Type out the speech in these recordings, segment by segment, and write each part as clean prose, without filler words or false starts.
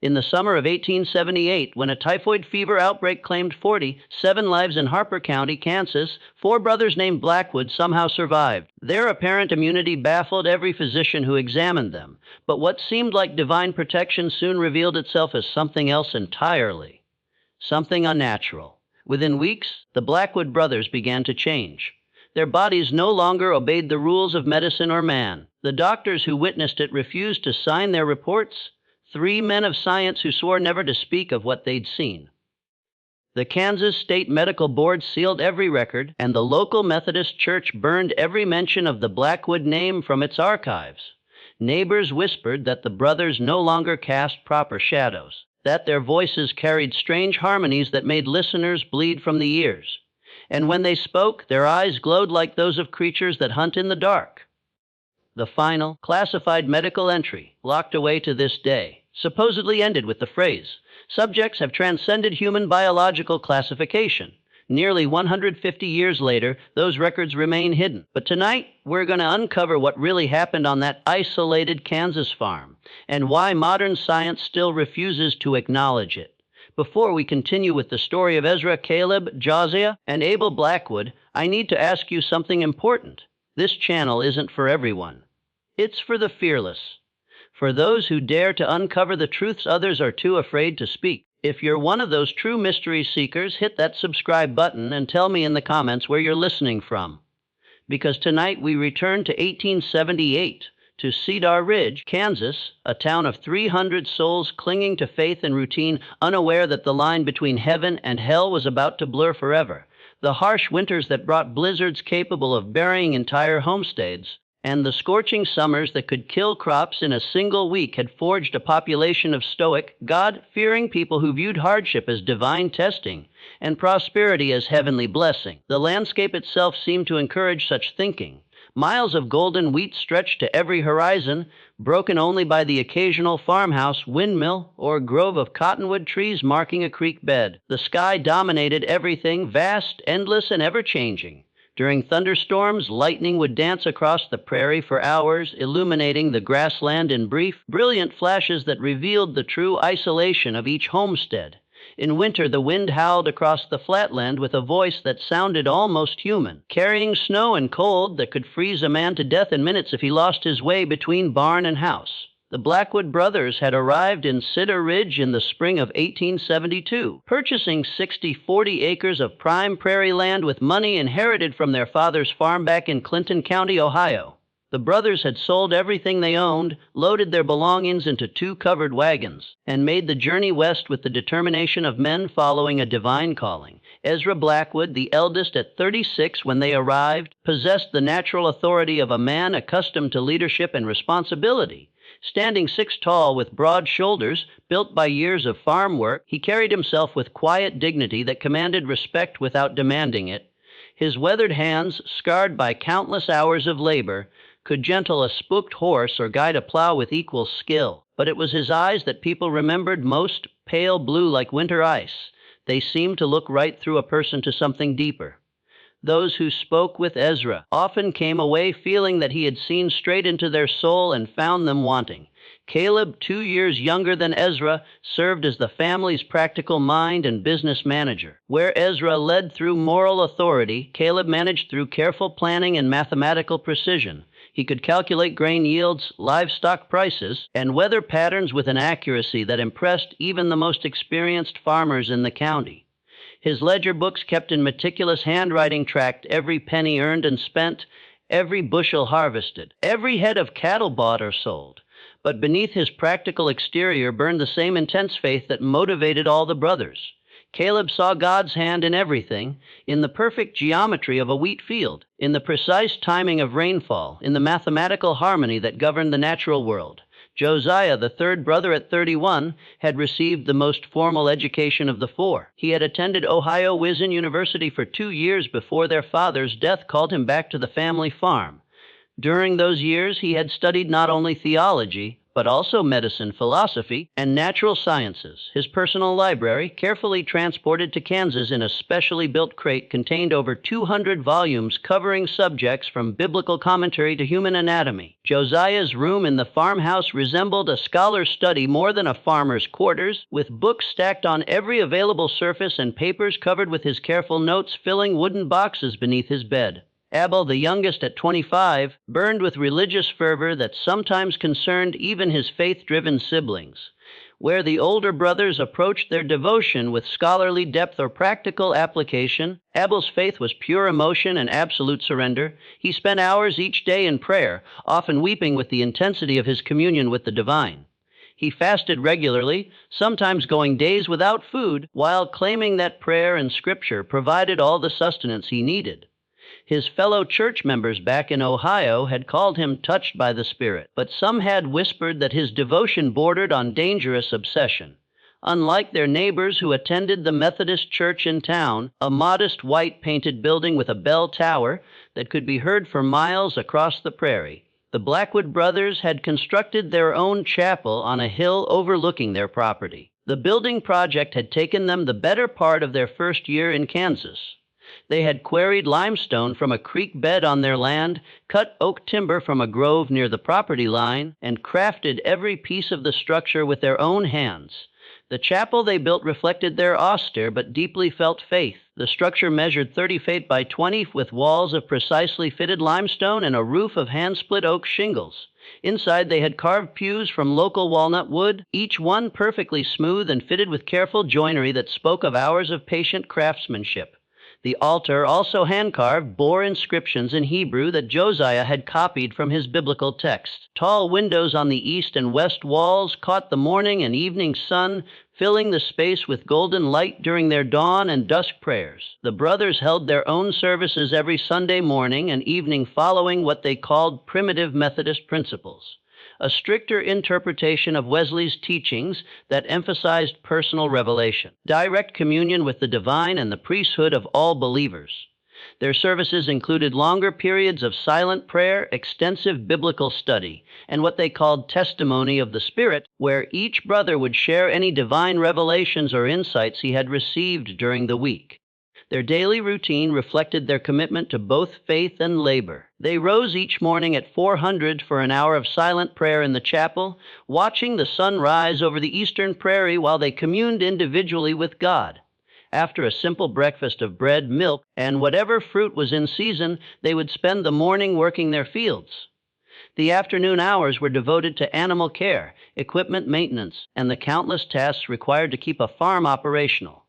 In the summer of 1878, when a typhoid fever outbreak claimed 47 lives in Harper County, Kansas, four brothers named Blackwood somehow survived. Their apparent immunity baffled every physician who examined them, but what seemed like divine protection soon revealed itself as something else entirely. Something unnatural. Within weeks, the Blackwood brothers began to change. Their bodies no longer obeyed the rules of medicine or man. The doctors who witnessed it refused to sign their reports. Three men of science who swore never to speak of what they'd seen. The Kansas State Medical Board sealed every record, and the local Methodist Church burned every mention of the Blackwood name from its archives. Neighbors whispered that the brothers no longer cast proper shadows, that their voices carried strange harmonies that made listeners bleed from the ears. And when they spoke, their eyes glowed like those of creatures that hunt in the dark. The final, classified medical entry, locked away to this day, supposedly ended with the phrase, "Subjects have transcended human biological classification." Nearly 150 years later, those records remain hidden. But tonight, we're going to uncover what really happened on that isolated Kansas farm, and why modern science still refuses to acknowledge it. Before we continue with the story of Ezra, Caleb, Josiah, and Abel Blackwood, I need to ask you something important. This channel isn't for everyone. It's for the fearless, for those who dare to uncover the truths others are too afraid to speak. If you're one of those true mystery seekers, hit that subscribe button and tell me in the comments where you're listening from. Because tonight we return to 1878, to Cedar Ridge, Kansas, a town of 300 souls clinging to faith and routine, unaware that the line between heaven and hell was about to blur forever. The harsh winters that brought blizzards capable of burying entire homesteads, and the scorching summers that could kill crops in a single week had forged a population of stoic, God-fearing people who viewed hardship as divine testing and prosperity as heavenly blessing. The landscape itself seemed to encourage such thinking. Miles of golden wheat stretched to every horizon, broken only by the occasional farmhouse, windmill, or grove of cottonwood trees marking a creek bed. The sky dominated everything, vast, endless, and ever-changing. During thunderstorms, lightning would dance across the prairie for hours, illuminating the grassland in brief, brilliant flashes that revealed the true isolation of each homestead. In winter, the wind howled across the flatland with a voice that sounded almost human, carrying snow and cold that could freeze a man to death in minutes if he lost his way between barn and house. The Blackwood brothers had arrived in Cedar Ridge in the spring of 1872, purchasing 40 acres of prime prairie land with money inherited from their father's farm back in Clinton County, Ohio. The brothers had sold everything they owned, loaded their belongings into 2 covered wagons, and made the journey west with the determination of men following a divine calling. Ezra Blackwood, the eldest at 36 when they arrived, possessed the natural authority of a man accustomed to leadership and responsibility. Standing 6 tall with broad shoulders, built by years of farm work, he carried himself with quiet dignity that commanded respect without demanding it. His weathered hands, scarred by countless hours of labor, could gentle a spooked horse or guide a plow with equal skill. But it was his eyes that people remembered most, pale blue like winter ice. They seemed to look right through a person to something deeper. Those who spoke with Ezra often came away feeling that he had seen straight into their soul and found them wanting. Caleb, 2 years younger than Ezra, served as the family's practical mind and business manager. Where Ezra led through moral authority, Caleb managed through careful planning and mathematical precision. He could calculate grain yields, livestock prices, and weather patterns with an accuracy that impressed even the most experienced farmers in the county. His ledger books kept in meticulous handwriting tracked every penny earned and spent, every bushel harvested, every head of cattle bought or sold. But beneath his practical exterior burned the same intense faith that motivated all the brothers. Caleb saw God's hand in everything, in the perfect geometry of a wheat field, in the precise timing of rainfall, in the mathematical harmony that governed the natural world. Josiah, the third brother at 31, had received the most formal education of the 4. He had attended Ohio Wesleyan University for 2 years before their father's death called him back to the family farm. During those years, he had studied not only theology, but also medicine, philosophy, and natural sciences. His personal library, carefully transported to Kansas in a specially built crate, contained over 200 volumes covering subjects from biblical commentary to human anatomy. Josiah's room in the farmhouse resembled a scholar's study more than a farmer's quarters, with books stacked on every available surface and papers covered with his careful notes filling wooden boxes beneath his bed. Abel, the youngest at 25, burned with religious fervor that sometimes concerned even his faith-driven siblings. Where the older brothers approached their devotion with scholarly depth or practical application, Abel's faith was pure emotion and absolute surrender. He spent hours each day in prayer, often weeping with the intensity of his communion with the divine. He fasted regularly, sometimes going days without food, while claiming that prayer and scripture provided all the sustenance he needed. His fellow church members back in Ohio had called him touched by the Spirit, but some had whispered that his devotion bordered on dangerous obsession. Unlike their neighbors who attended the Methodist church in town, a modest white-painted building with a bell tower that could be heard for miles across the prairie, the Blackwood brothers had constructed their own chapel on a hill overlooking their property. The building project had taken them the better part of their first year in Kansas. They had quarried limestone from a creek bed on their land, cut oak timber from a grove near the property line, and crafted every piece of the structure with their own hands. The chapel they built reflected their austere but deeply felt faith. The structure measured 30 feet by 20 with walls of precisely fitted limestone and a roof of hand-split oak shingles. Inside they had carved pews from local walnut wood, each one perfectly smooth and fitted with careful joinery that spoke of hours of patient craftsmanship. The altar, also hand-carved, bore inscriptions in Hebrew that Josiah had copied from his biblical text. Tall windows on the east and west walls caught the morning and evening sun, filling the space with golden light during their dawn and dusk prayers. The brothers held their own services every Sunday morning and evening following what they called primitive Methodist principles, a stricter interpretation of Wesley's teachings that emphasized personal revelation, direct communion with the divine, and the priesthood of all believers. Their services included longer periods of silent prayer, extensive biblical study, and what they called testimony of the Spirit, where each brother would share any divine revelations or insights he had received during the week. Their daily routine reflected their commitment to both faith and labor. They rose each morning at 400 for an hour of silent prayer in the chapel, watching the sun rise over the eastern prairie while they communed individually with God. After a simple breakfast of bread, milk, and whatever fruit was in season, they would spend the morning working their fields. The afternoon hours were devoted to animal care, equipment maintenance, and the countless tasks required to keep a farm operational.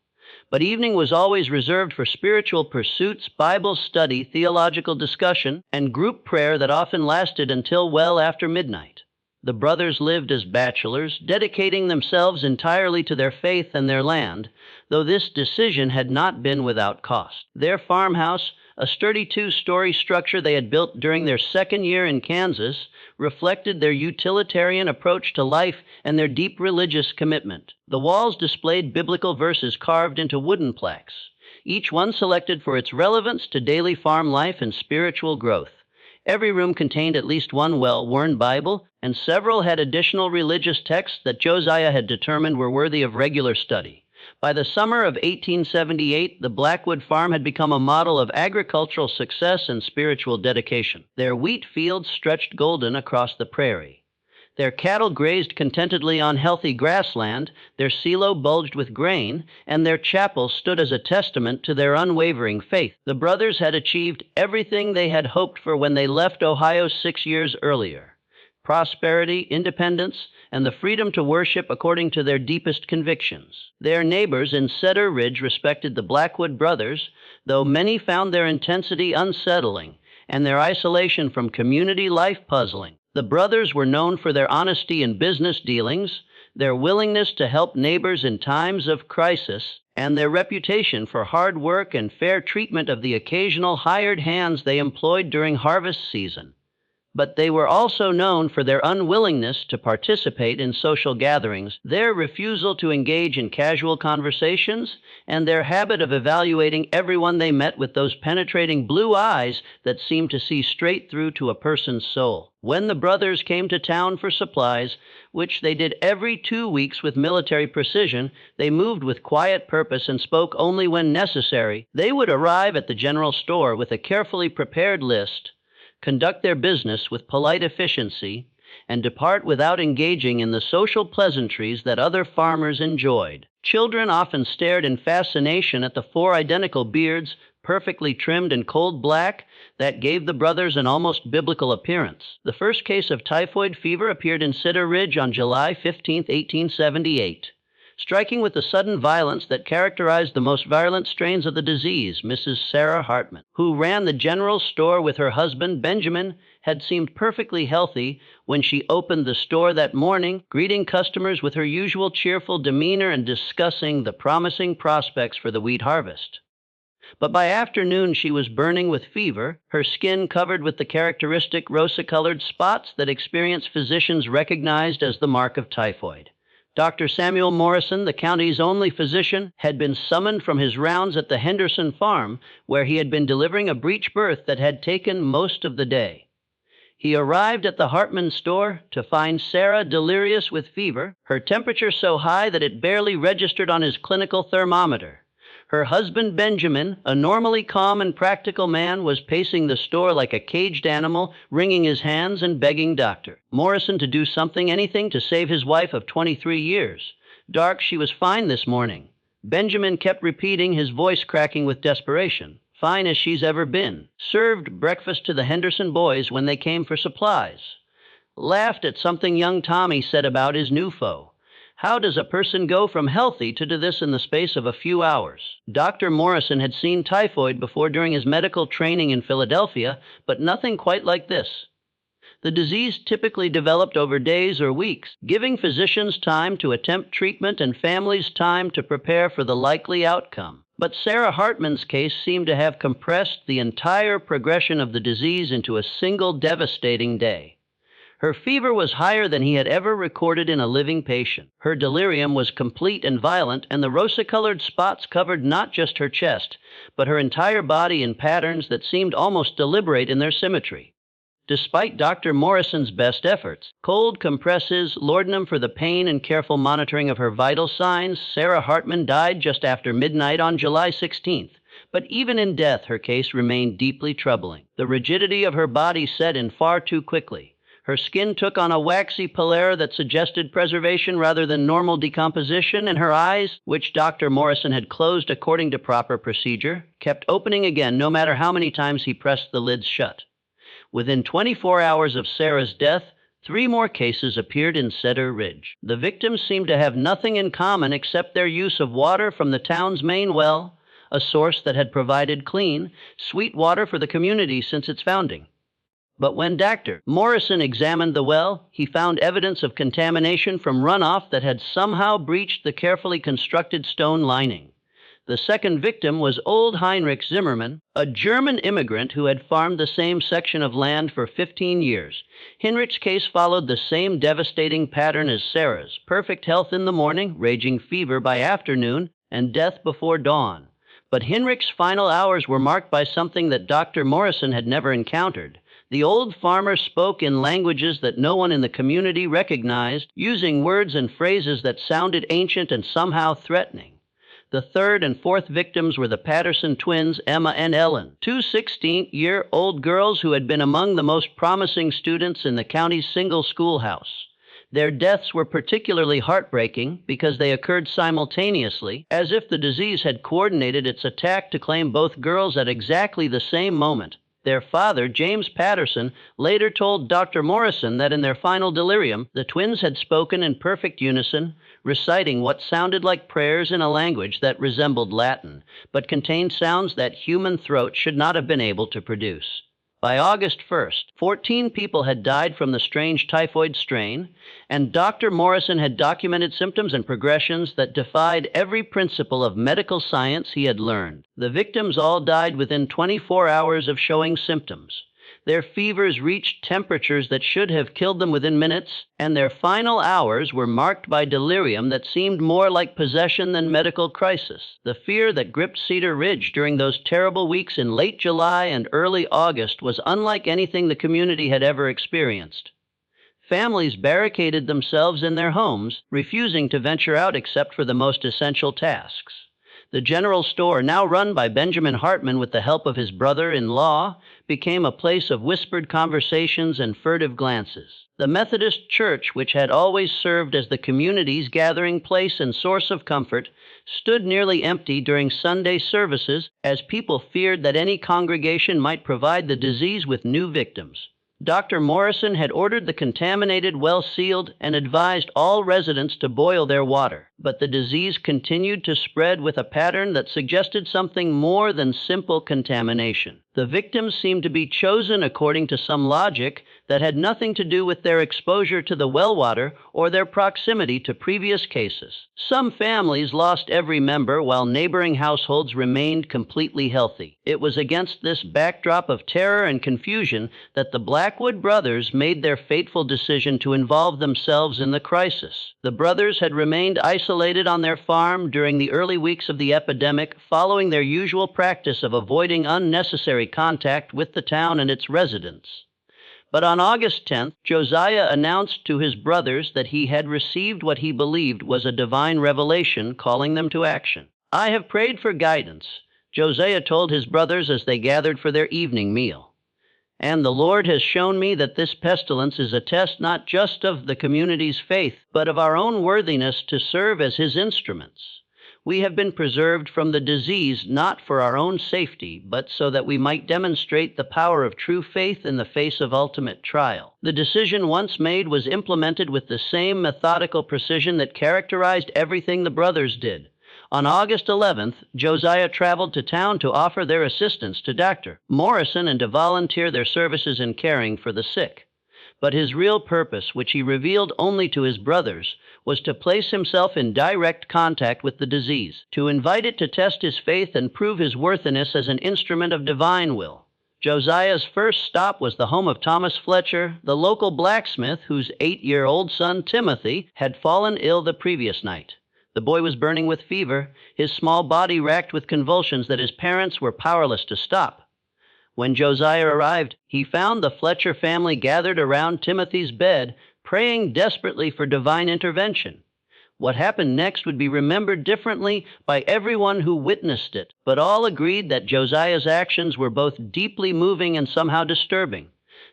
But evening was always reserved for spiritual pursuits, Bible study, theological discussion, and group prayer that often lasted until well after midnight. The brothers lived as bachelors, dedicating themselves entirely to their faith and their land, though this decision had not been without cost. Their farmhouse, a sturdy 2-story structure they had built during their second year in Kansas, reflected their utilitarian approach to life and their deep religious commitment. The walls displayed biblical verses carved into wooden plaques, each one selected for its relevance to daily farm life and spiritual growth. Every room contained at least one well-worn Bible, and several had additional religious texts that Josiah had determined were worthy of regular study. By the summer of 1878, the Blackwood farm had become a model of agricultural success and spiritual dedication. Their wheat fields stretched golden across the prairie. Their cattle grazed contentedly on healthy grassland, their silo bulged with grain, and their chapel stood as a testament to their unwavering faith. The brothers had achieved everything they had hoped for when they left Ohio 6 years earlier: prosperity, independence, and the freedom to worship according to their deepest convictions. Their neighbors in Cedar Ridge respected the Blackwood brothers, though many found their intensity unsettling and their isolation from community life puzzling. The brothers were known for their honesty in business dealings, their willingness to help neighbors in times of crisis, and their reputation for hard work and fair treatment of the occasional hired hands they employed during harvest season. But they were also known for their unwillingness to participate in social gatherings, their refusal to engage in casual conversations, and their habit of evaluating everyone they met with those penetrating blue eyes that seemed to see straight through to a person's soul. When the brothers came to town for supplies, which they did every 2 weeks with military precision, they moved with quiet purpose and spoke only when necessary. They would arrive at the general store with a carefully prepared list, conduct their business with polite efficiency, and depart without engaging in the social pleasantries that other farmers enjoyed. Children often stared in fascination at the 4 identical beards, perfectly trimmed in cold black, that gave the brothers an almost biblical appearance. The first case of typhoid fever appeared in Cedar Ridge on July 15, 1878. Striking with the sudden violence that characterized the most virulent strains of the disease, Mrs. Sarah Hartman, who ran the general store with her husband, Benjamin, had seemed perfectly healthy when she opened the store that morning, greeting customers with her usual cheerful demeanor and discussing the promising prospects for the wheat harvest. But by afternoon she was burning with fever, her skin covered with the characteristic rosa-colored spots that experienced physicians recognized as the mark of typhoid. Dr. Samuel Morrison, the county's only physician, had been summoned from his rounds at the Henderson farm, where he had been delivering a breech birth that had taken most of the day. He arrived at the Hartman store to find Sarah delirious with fever, her temperature so high that it barely registered on his clinical thermometer. Her husband, Benjamin, a normally calm and practical man, was pacing the store like a caged animal, wringing his hands and begging Dr. Morrison to do something, anything, to save his wife of 23 years. "Doc, she was fine this morning." Benjamin kept repeating, his voice cracking with desperation. "Fine as she's ever been. Served breakfast to the Henderson boys when they came for supplies. Laughed at something young Tommy said about his new foe. How does a person go from healthy to this in the space of a few hours?" Dr. Morrison had seen typhoid before during his medical training in Philadelphia, but nothing quite like this. The disease typically developed over days or weeks, giving physicians time to attempt treatment and families time to prepare for the likely outcome. But Sarah Hartman's case seemed to have compressed the entire progression of the disease into a single devastating day. Her fever was higher than he had ever recorded in a living patient. Her delirium was complete and violent, and the rosa-colored spots covered not just her chest, but her entire body in patterns that seemed almost deliberate in their symmetry. Despite Dr. Morrison's best efforts, cold compresses, laudanum for the pain, and careful monitoring of her vital signs, Sarah Hartman died just after midnight on July 16th. But even in death, her case remained deeply troubling. The rigidity of her body set in far too quickly. Her skin took on a waxy pallor that suggested preservation rather than normal decomposition, and her eyes, which Dr. Morrison had closed according to proper procedure, kept opening again no matter how many times he pressed the lids shut. Within 24 hours of Sarah's death, 3 more cases appeared in Cedar Ridge. The victims seemed to have nothing in common except their use of water from the town's main well, a source that had provided clean, sweet water for the community since its founding. But when Dr. Morrison examined the well, he found evidence of contamination from runoff that had somehow breached the carefully constructed stone lining. The second victim was old Heinrich Zimmerman, a German immigrant who had farmed the same section of land for 15 years. Heinrich's case followed the same devastating pattern as Sarah's: perfect health in the morning, raging fever by afternoon, and death before dawn. But Heinrich's final hours were marked by something that Dr. Morrison had never encountered. The old farmer spoke in languages that no one in the community recognized, using words and phrases that sounded ancient and somehow threatening. The third and fourth victims were the Patterson twins, Emma and Ellen, 2 16-year-old girls who had been among the most promising students in the county's single schoolhouse. Their deaths were particularly heartbreaking because they occurred simultaneously, as if the disease had coordinated its attack to claim both girls at exactly the same moment. Their father, James Patterson, later told Dr. Morrison that in their final delirium, the twins had spoken in perfect unison, reciting what sounded like prayers in a language that resembled Latin, but contained sounds that human throat should not have been able to produce. By August 1st, 14 people had died from the strange typhoid strain, and Dr. Morrison had documented symptoms and progressions that defied every principle of medical science he had learned. The victims all died within 24 hours of showing symptoms. Their fevers reached temperatures that should have killed them within minutes, and their final hours were marked by delirium that seemed more like possession than medical crisis. The fear that gripped Cedar Ridge during those terrible weeks in late July and early August was unlike anything the community had ever experienced. Families barricaded themselves in their homes, refusing to venture out except for the most essential tasks. The general store, now run by Benjamin Hartman with the help of his brother-in-law, became a place of whispered conversations and furtive glances. The Methodist Church, which had always served as the community's gathering place and source of comfort, stood nearly empty during Sunday services as people feared that any congregation might provide the disease with new victims. Dr. Morrison had ordered the contaminated well sealed and advised all residents to boil their water. But the disease continued to spread with a pattern that suggested something more than simple contamination. The victims seemed to be chosen according to some logic that had nothing to do with their exposure to the well water or their proximity to previous cases. Some families lost every member while neighboring households remained completely healthy. It was against this backdrop of terror and confusion that the Blackwood brothers made their fateful decision to involve themselves in the crisis. The brothers had remained isolated on their farm during the early weeks of the epidemic, following their usual practice of avoiding unnecessary contact with the town and its residents. But on August 10th, Josiah announced to his brothers that he had received what he believed was a divine revelation calling them to action. "I have prayed for guidance," Josiah told his brothers as they gathered for their evening meal. "And the Lord has shown me that this pestilence is a test not just of the community's faith, but of our own worthiness to serve as his instruments. We have been preserved from the disease not for our own safety, but so that we might demonstrate the power of true faith in the face of ultimate trial." The decision once made was implemented with the same methodical precision that characterized everything the brothers did. On August 11th, Josiah traveled to town to offer their assistance to Dr. Morrison and to volunteer their services in caring for the sick. But his real purpose, which he revealed only to his brothers, was to place himself in direct contact with the disease, to invite it to test his faith and prove his worthiness as an instrument of divine will. Josiah's first stop was the home of Thomas Fletcher, the local blacksmith whose 8-year-old son Timothy had fallen ill the previous night. The boy was burning with fever, his small body racked with convulsions that his parents were powerless to stop. When Josiah arrived, he found the Fletcher family gathered around Timothy's bed, praying desperately for divine intervention. What happened next would be remembered differently by everyone who witnessed it, but all agreed that Josiah's actions were both deeply moving and somehow disturbing.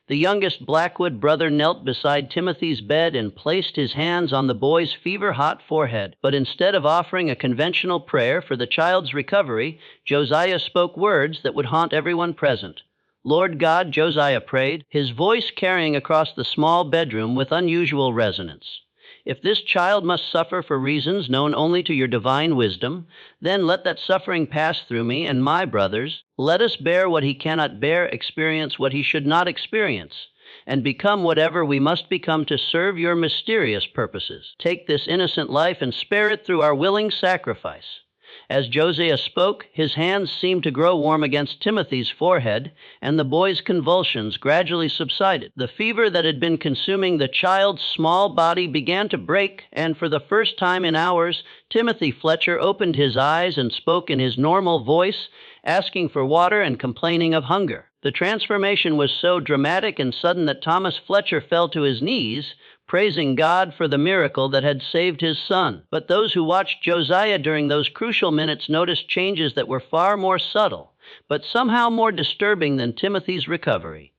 The youngest Blackwood brother knelt beside Timothy's bed and placed his hands on the boy's fever-hot forehead. But instead of offering a conventional prayer for the child's recovery, Josiah spoke words that would haunt everyone present. "Lord God," Josiah prayed, his voice carrying across the small bedroom with unusual resonance, "if this child must suffer for reasons known only to your divine wisdom, then let that suffering pass through me and my brothers. Let us bear what he cannot bear, experience what he should not experience, and become whatever we must become to serve your mysterious purposes. Take this innocent life and spare it through our willing sacrifice." As Josiah spoke, his hands seemed to grow warm against Timothy's forehead, and the boy's convulsions gradually subsided. The fever that had been consuming the child's small body began to break, and for the first time in hours, Timothy Fletcher opened his eyes and spoke in his normal voice, asking for water and complaining of hunger. The transformation was so dramatic and sudden that Thomas Fletcher fell to his knees, praising God for the miracle that had saved his son. But those who watched Josiah during those crucial minutes noticed changes that were far more subtle, but somehow more disturbing than Timothy's recovery.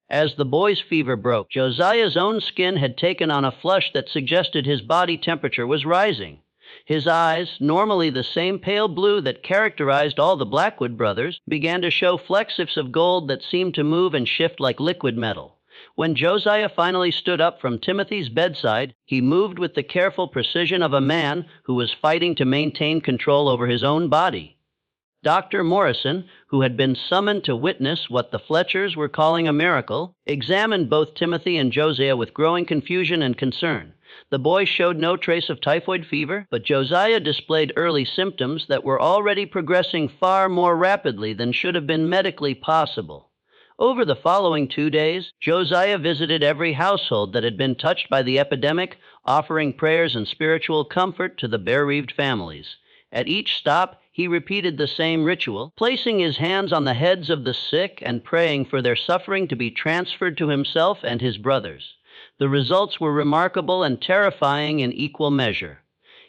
As the boy's fever broke, Josiah's own skin had taken on a flush that suggested his body temperature was rising. His eyes, normally the same pale blue that characterized all the Blackwood brothers, began to show flecks of gold that seemed to move and shift like liquid metal. When Josiah finally stood up from Timothy's bedside, he moved with the careful precision of a man who was fighting to maintain control over his own body. Dr. Morrison, who had been summoned to witness what the Fletchers were calling a miracle, examined both Timothy and Josiah with growing confusion and concern. The boy showed no trace of typhoid fever, but Josiah displayed early symptoms that were already progressing far more rapidly than should have been medically possible. Over the following 2 days, Josiah visited every household that had been touched by the epidemic, offering prayers and spiritual comfort to the bereaved families. At each stop, he repeated the same ritual, placing his hands on the heads of the sick and praying for their suffering to be transferred to himself and his brothers. The results were remarkable and terrifying in equal measure.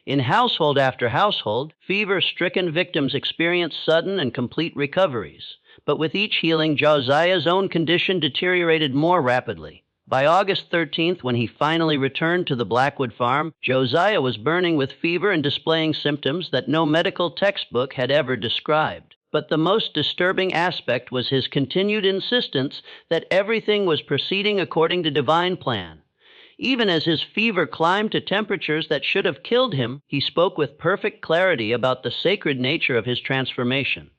In household after household, fever-stricken victims experienced sudden and complete recoveries. But with each healing, Josiah's own condition deteriorated more rapidly. By August 13th, when he finally returned to the Blackwood farm, Josiah was burning with fever and displaying symptoms that no medical textbook had ever described. But the most disturbing aspect was his continued insistence that everything was proceeding according to divine plan. Even as his fever climbed to temperatures that should have killed him, he spoke with perfect clarity about the sacred nature of his transformation.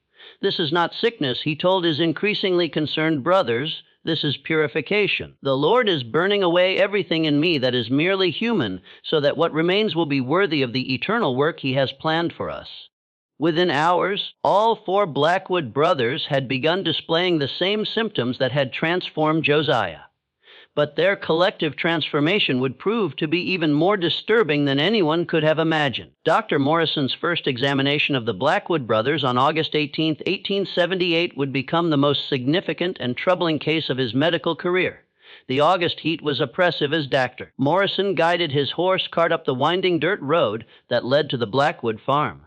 This is not sickness, he told his increasingly concerned brothers. This is purification. The Lord is burning away everything in me that is merely human, so that what remains will be worthy of the eternal work he has planned for us. Within hours, all 4 Blackwood brothers had begun displaying the same symptoms that had transformed Josiah. But their collective transformation would prove to be even more disturbing than anyone could have imagined. Dr. Morrison's first examination of the Blackwood brothers on August 18, 1878, would become the most significant and troubling case of his medical career. The August heat was oppressive as Dr. Morrison guided his horse cart up the winding dirt road that led to the Blackwood farm.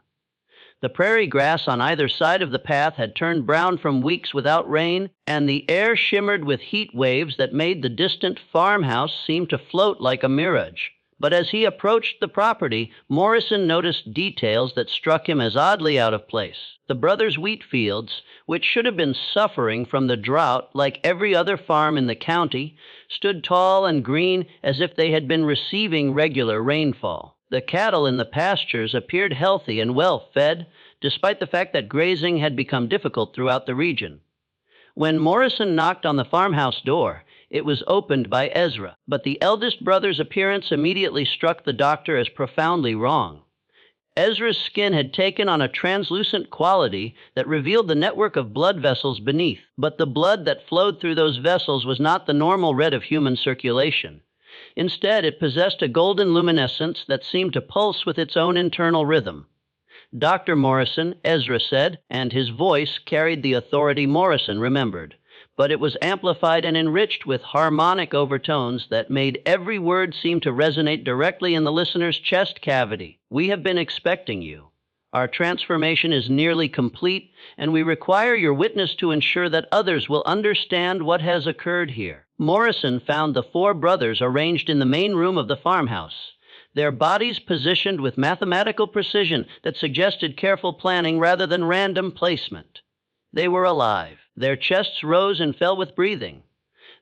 The prairie grass on either side of the path had turned brown from weeks without rain, and the air shimmered with heat waves that made the distant farmhouse seem to float like a mirage. But as he approached the property, Morrison noticed details that struck him as oddly out of place. The brothers' wheat fields, which should have been suffering from the drought like every other farm in the county, stood tall and green as if they had been receiving regular rainfall. The cattle in the pastures appeared healthy and well fed, despite the fact that grazing had become difficult throughout the region. When Morrison knocked on the farmhouse door, it was opened by Ezra, but the eldest brother's appearance immediately struck the doctor as profoundly wrong. Ezra's skin had taken on a translucent quality that revealed the network of blood vessels beneath, but the blood that flowed through those vessels was not the normal red of human circulation. Instead, it possessed a golden luminescence that seemed to pulse with its own internal rhythm. Dr. Morrison, Ezra said, and his voice carried the authority Morrison remembered, but it was amplified and enriched with harmonic overtones that made every word seem to resonate directly in the listener's chest cavity. "We have been expecting you. Our transformation is nearly complete, and we require your witness to ensure that others will understand what has occurred here." Morrison found the 4 brothers arranged in the main room of the farmhouse, their bodies positioned with mathematical precision that suggested careful planning rather than random placement. They were alive. Their chests rose and fell with breathing.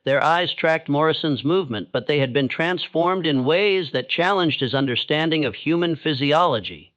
Their eyes tracked Morrison's movement, but they had been transformed in ways that challenged his understanding of human physiology.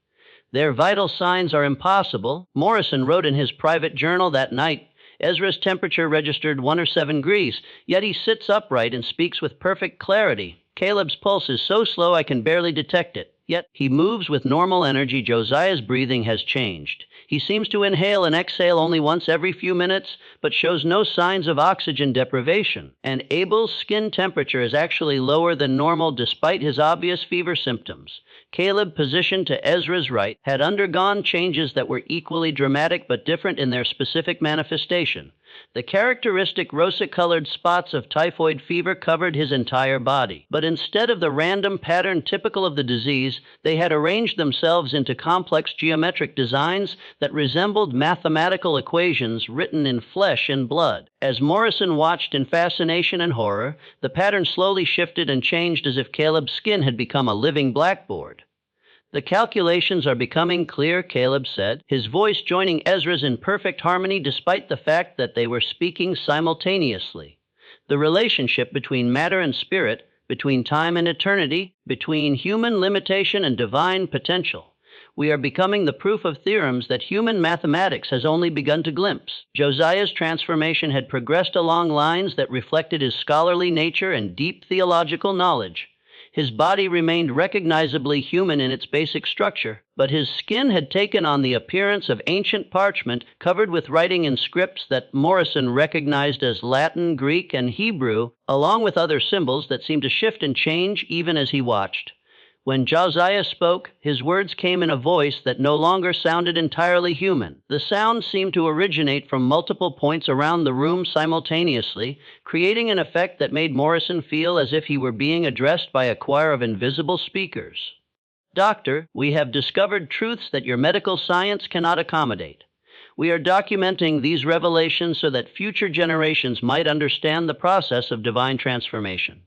"Their vital signs are impossible," Morrison wrote in his private journal that night. "Ezra's temperature registered 107 degrees, yet he sits upright and speaks with perfect clarity. Caleb's pulse is so slow I can barely detect it, yet he moves with normal energy. Josiah's breathing has changed. He seems to inhale and exhale only once every few minutes, but shows no signs of oxygen deprivation. And Abel's skin temperature is actually lower than normal despite his obvious fever symptoms. Caleb, positioned to Ezra's right, had undergone changes that were equally dramatic but different in their specific manifestation. The characteristic rosa-colored spots of typhoid fever covered his entire body, but instead of the random pattern typical of the disease, they had arranged themselves into complex geometric designs that resembled mathematical equations written in flesh and blood. As Morrison watched in fascination and horror, the pattern slowly shifted and changed as if Caleb's skin had become a living blackboard. "The calculations are becoming clear," Caleb said, his voice joining Ezra's in perfect harmony despite the fact that they were speaking simultaneously. "The relationship between matter and spirit, between time and eternity, between human limitation and divine potential. We are becoming the proof of theorems that human mathematics has only begun to glimpse." Josiah's transformation had progressed along lines that reflected his scholarly nature and deep theological knowledge. His body remained recognizably human in its basic structure, but his skin had taken on the appearance of ancient parchment covered with writing in scripts that Morrison recognized as Latin, Greek, and Hebrew, along with other symbols that seemed to shift and change even as he watched. When Josiah spoke, his words came in a voice that no longer sounded entirely human. The sound seemed to originate from multiple points around the room simultaneously, creating an effect that made Morrison feel as if he were being addressed by a choir of invisible speakers. Doctor, we have discovered truths that your medical science cannot accommodate. We are documenting these revelations so that future generations might understand the process of divine transformation.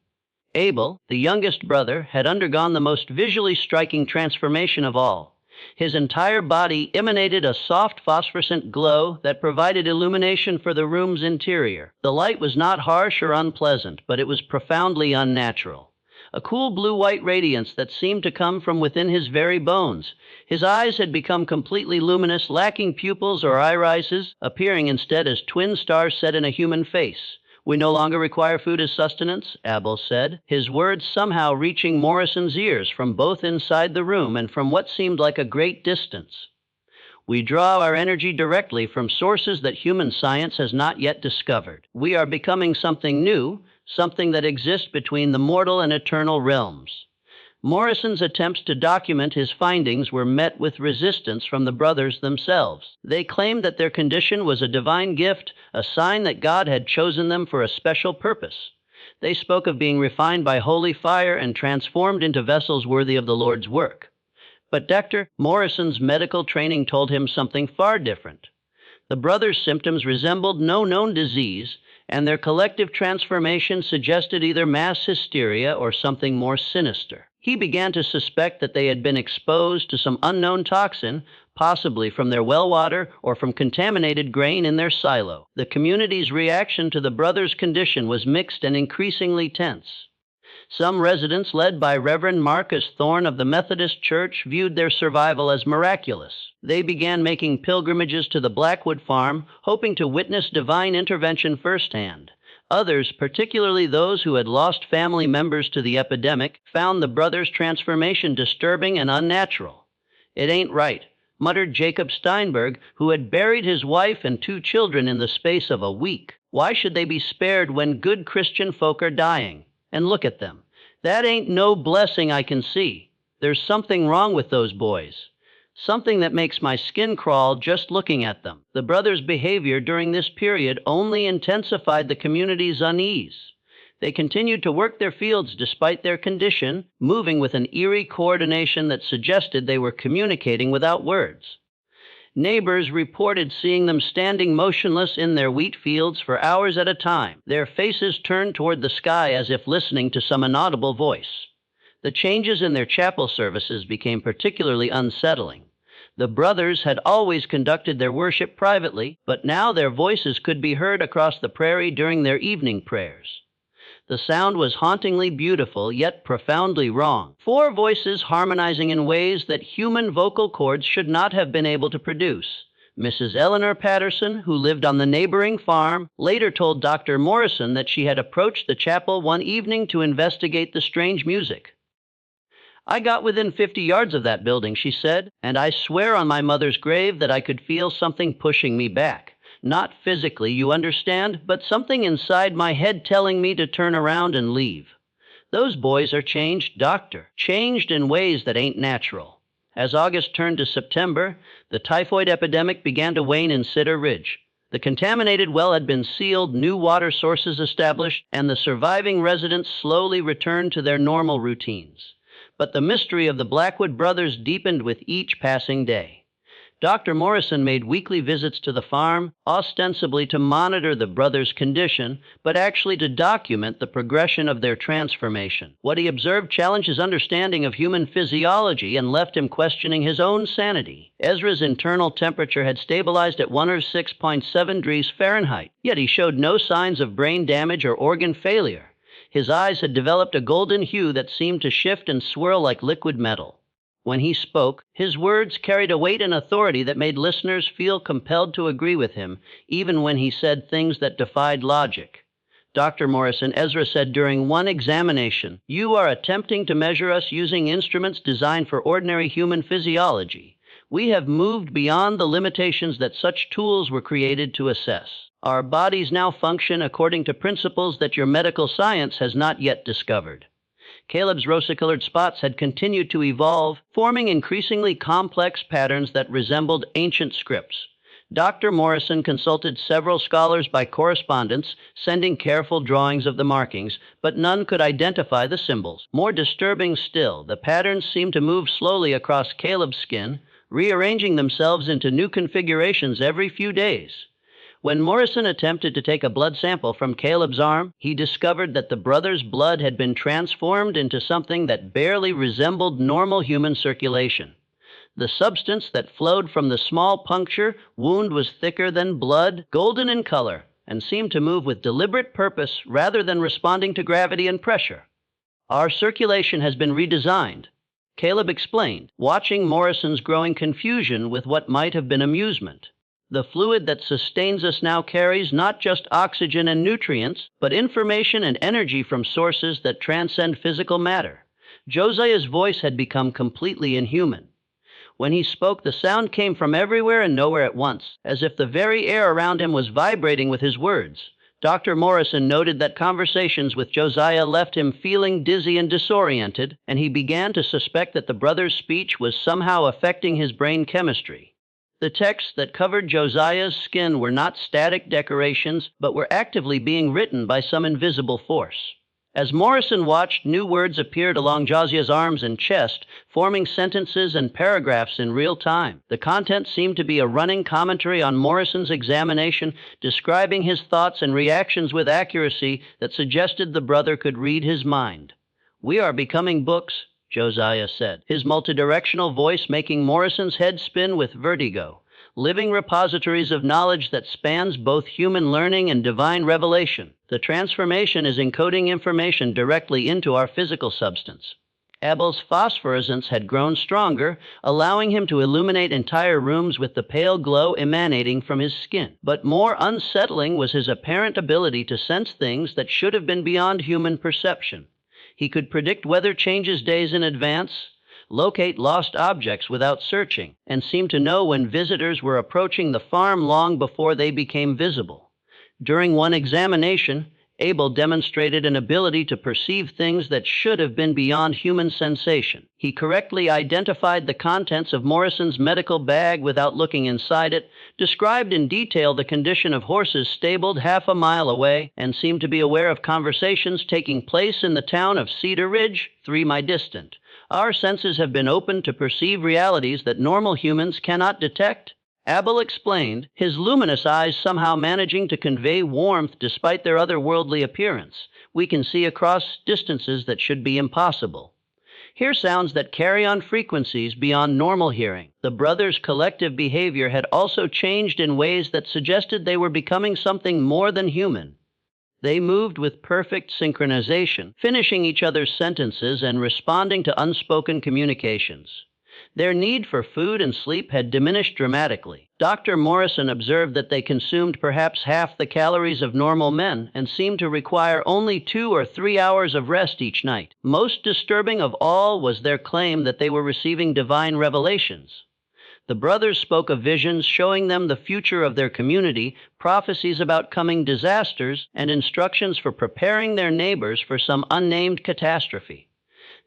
Abel, the youngest brother, had undergone the most visually striking transformation of all. His entire body emanated a soft phosphorescent glow that provided illumination for the room's interior. The light was not harsh or unpleasant, but it was profoundly unnatural. A cool blue-white radiance that seemed to come from within his very bones. His eyes had become completely luminous, lacking pupils or irises, appearing instead as twin stars set in a human face. We no longer require food as sustenance, Abel said, his words somehow reaching Morrison's ears from both inside the room and from what seemed like a great distance. We draw our energy directly from sources that human science has not yet discovered. We are becoming something new, something that exists between the mortal and eternal realms. Morrison's attempts to document his findings were met with resistance from the brothers themselves. They claimed that their condition was a divine gift, a sign that God had chosen them for a special purpose. They spoke of being refined by holy fire and transformed into vessels worthy of the Lord's work. But Dr. Morrison's medical training told him something far different. The brothers' symptoms resembled no known disease, and their collective transformation suggested either mass hysteria or something more sinister. He began to suspect that they had been exposed to some unknown toxin, possibly from their well water or from contaminated grain in their silo. The community's reaction to the brothers' condition was mixed and increasingly tense. Some residents, led by Reverend Marcus Thorne of the Methodist Church, viewed their survival as miraculous. They began making pilgrimages to the Blackwood farm, hoping to witness divine intervention firsthand. Others, particularly those who had lost family members to the epidemic, found the brothers' transformation disturbing and unnatural. "It ain't right," muttered Jacob Steinberg, who had buried his wife and 2 children in the space of a week. "Why should they be spared when good Christian folk are dying? And look at them. That ain't no blessing I can see. There's something wrong with those boys. Something that makes my skin crawl just looking at them." The brothers' behavior during this period only intensified the community's unease. They continued to work their fields despite their condition, moving with an eerie coordination that suggested they were communicating without words. Neighbors reported seeing them standing motionless in their wheat fields for hours at a time, their faces turned toward the sky as if listening to some inaudible voice. The changes in their chapel services became particularly unsettling. The brothers had always conducted their worship privately, but now their voices could be heard across the prairie during their evening prayers. The sound was hauntingly beautiful, yet profoundly wrong. 4 voices harmonizing in ways that human vocal cords should not have been able to produce. Mrs. Eleanor Patterson, who lived on the neighboring farm, later told Dr. Morrison that she had approached the chapel one evening to investigate the strange music. "I got within 50 yards of that building," she said, "and I swear on my mother's grave that I could feel something pushing me back. Not physically, you understand, but something inside my head telling me to turn around and leave. Those boys are changed, doctor, changed in ways that ain't natural." As August turned to September, the typhoid epidemic began to wane in Cedar Ridge. The contaminated well had been sealed, new water sources established, and the surviving residents slowly returned to their normal routines. But the mystery of the Blackwood brothers deepened with each passing day. Dr. Morrison made weekly visits to the farm, ostensibly to monitor the brothers' condition, but actually to document the progression of their transformation. What he observed challenged his understanding of human physiology and left him questioning his own sanity. Ezra's internal temperature had stabilized at 106.7 degrees Fahrenheit, yet he showed no signs of brain damage or organ failure. His eyes had developed a golden hue that seemed to shift and swirl like liquid metal. When he spoke, his words carried a weight and authority that made listeners feel compelled to agree with him, even when he said things that defied logic. Dr. Morrison, Ezra said during one examination, "You are attempting to measure us using instruments designed for ordinary human physiology. We have moved beyond the limitations that such tools were created to assess. Our bodies now function according to principles that your medical science has not yet discovered." Caleb's rose-colored spots had continued to evolve, forming increasingly complex patterns that resembled ancient scripts. Dr. Morrison consulted several scholars by correspondence, sending careful drawings of the markings, but none could identify the symbols. More disturbing still, the patterns seemed to move slowly across Caleb's skin, rearranging themselves into new configurations every few days. When Morrison attempted to take a blood sample from Caleb's arm, he discovered that the brother's blood had been transformed into something that barely resembled normal human circulation. The substance that flowed from the small puncture wound was thicker than blood, golden in color, and seemed to move with deliberate purpose rather than responding to gravity and pressure. "Our circulation has been redesigned," Caleb explained, watching Morrison's growing confusion with what might have been amusement. "The fluid that sustains us now carries not just oxygen and nutrients, but information and energy from sources that transcend physical matter." Josiah's voice had become completely inhuman. When he spoke, the sound came from everywhere and nowhere at once, as if the very air around him was vibrating with his words. Dr. Morrison noted that conversations with Josiah left him feeling dizzy and disoriented, and he began to suspect that the brother's speech was somehow affecting his brain chemistry. The texts that covered Josiah's skin were not static decorations, but were actively being written by some invisible force. As Morrison watched, new words appeared along Josiah's arms and chest, forming sentences and paragraphs in real time. The content seemed to be a running commentary on Morrison's examination, describing his thoughts and reactions with accuracy that suggested the brother could read his mind. "We are becoming books," Josiah said, his multidirectional voice making Morrison's head spin with vertigo. "Living repositories of knowledge that spans both human learning and divine revelation. The transformation is encoding information directly into our physical substance." Abel's phosphorescence had grown stronger, allowing him to illuminate entire rooms with the pale glow emanating from his skin. But more unsettling was his apparent ability to sense things that should have been beyond human perception. He could predict weather changes days in advance, locate lost objects without searching, and seemed to know when visitors were approaching the farm long before they became visible. During one examination, Abel demonstrated an ability to perceive things that should have been beyond human sensation. He correctly identified the contents of Morrison's medical bag without looking inside it, described in detail the condition of horses stabled half a mile away, and seemed to be aware of conversations taking place in the town of Cedar Ridge, 3 miles distant. "Our senses have been opened to perceive realities that normal humans cannot detect," Abel explained, his luminous eyes somehow managing to convey warmth despite their otherworldly appearance. "We can see across distances that should be impossible. Hear sounds that carry on frequencies beyond normal hearing." The brothers' collective behavior had also changed in ways that suggested they were becoming something more than human. They moved with perfect synchronization, finishing each other's sentences and responding to unspoken communications. Their need for food and sleep had diminished dramatically. Dr. Morrison observed that they consumed perhaps half the calories of normal men and seemed to require only 2 or 3 hours of rest each night. Most disturbing of all was their claim that they were receiving divine revelations. The brothers spoke of visions showing them the future of their community, prophecies about coming disasters, and instructions for preparing their neighbors for some unnamed catastrophe.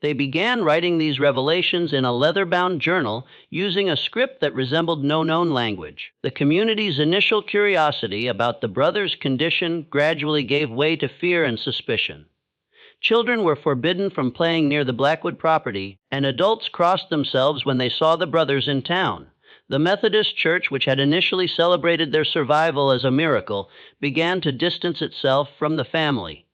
They began writing these revelations in a leather-bound journal using a script that resembled no known language. The community's initial curiosity about the brothers' condition gradually gave way to fear and suspicion. Children were forbidden from playing near the Blackwood property, and adults crossed themselves when they saw the brothers in town. The Methodist Church, which had initially celebrated their survival as a miracle, began to distance itself from the family.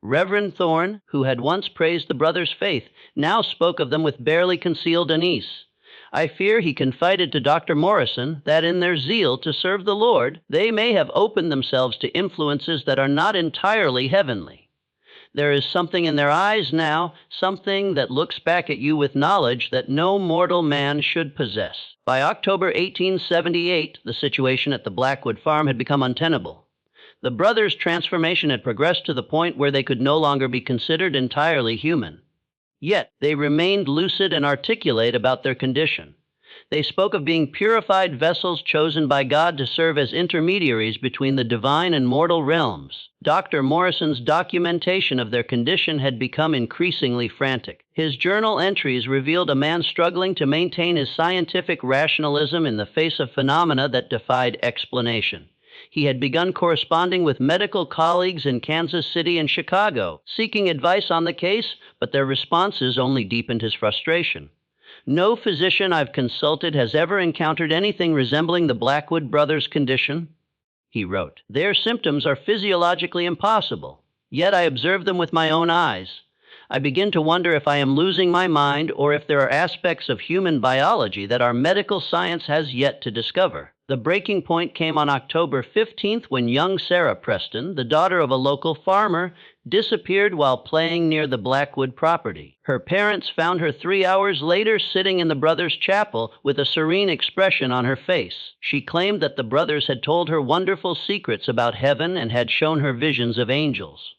Reverend Thorne, who had once praised the brothers' faith, now spoke of them with barely concealed unease. "I fear," he confided to Dr. Morrison, "that in their zeal to serve the Lord, they may have opened themselves to influences that are not entirely heavenly. There is something in their eyes now, something that looks back at you with knowledge that no mortal man should possess." By October 1878, the situation at the Blackwood farm had become untenable. The brothers' transformation had progressed to the point where they could no longer be considered entirely human. Yet, they remained lucid and articulate about their condition. They spoke of being purified vessels chosen by God to serve as intermediaries between the divine and mortal realms. Dr. Morrison's documentation of their condition had become increasingly frantic. His journal entries revealed a man struggling to maintain his scientific rationalism in the face of phenomena that defied explanation. He had begun corresponding with medical colleagues in Kansas City and Chicago, seeking advice on the case, but their responses only deepened his frustration. No physician I've consulted has ever encountered anything resembling the Blackwood brothers' condition, he wrote. Their symptoms are physiologically impossible, yet I observe them with my own eyes. I begin to wonder if I am losing my mind or if there are aspects of human biology that our medical science has yet to discover. The breaking point came on October 15th when young Sarah Preston, the daughter of a local farmer, disappeared while playing near the Blackwood property. Her parents found her 3 hours later sitting in the brothers' chapel with a serene expression on her face. She claimed that the brothers had told her wonderful secrets about heaven and had shown her visions of angels.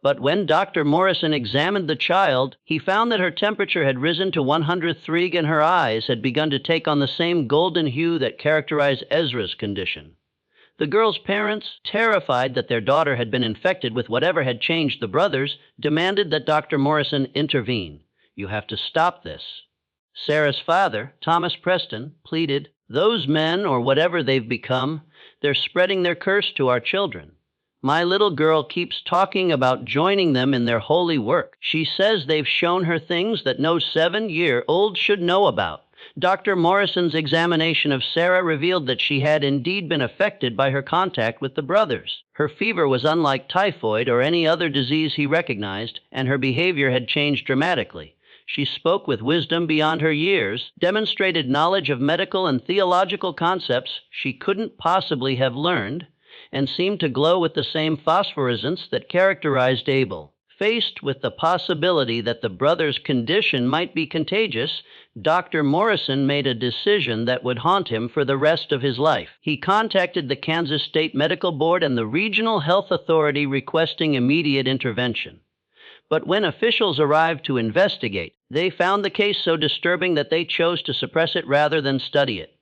But when Dr. Morrison examined the child, he found that her temperature had risen to 103 and her eyes had begun to take on the same golden hue that characterized Ezra's condition. The girl's parents, terrified that their daughter had been infected with whatever had changed the brothers, demanded that Dr. Morrison intervene. "You have to stop this." Sarah's father, Thomas Preston, pleaded, "Those men, or whatever they've become, they're spreading their curse to our children. My little girl keeps talking about joining them in their holy work. She says they've shown her things that no 7-year-old should know about." Dr. Morrison's examination of Sarah revealed that she had indeed been affected by her contact with the brothers. Her fever was unlike typhoid or any other disease he recognized, and her behavior had changed dramatically. She spoke with wisdom beyond her years, demonstrated knowledge of medical and theological concepts she couldn't possibly have learned, and seemed to glow with the same phosphorescence that characterized Abel. Faced with the possibility that the brothers' condition might be contagious, Dr. Morrison made a decision that would haunt him for the rest of his life. He contacted the Kansas State Medical Board and the Regional Health Authority requesting immediate intervention. But when officials arrived to investigate, they found the case so disturbing that they chose to suppress it rather than study it.